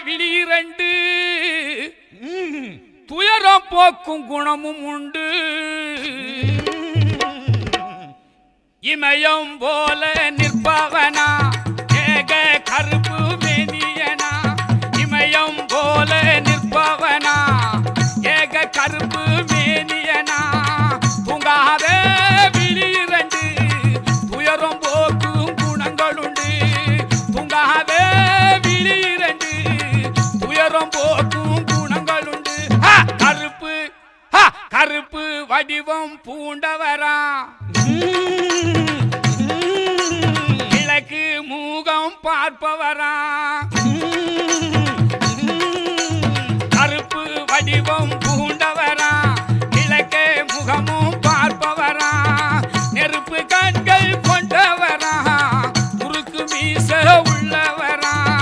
விழிரண்டு துயரம் போக்கும் குணமும் உண்டு. இமயம் போல நிற்பவனா ஏக கருப்பு மேனியனா, இமயம் போல நிற்பவனா ஏக கருப்பு மேனியனா, தூங்காத விழிரண்டு துயரம் போக்கும் குணங்களுண்டு. தூங்காத விழிரண்டு துயரம் போக்கும் குணங்களுண்டு. கருப்பு கருப்பு வடிவம் பூண்டவரா, கிழக்கு மூகம் பார்ப்பவரா,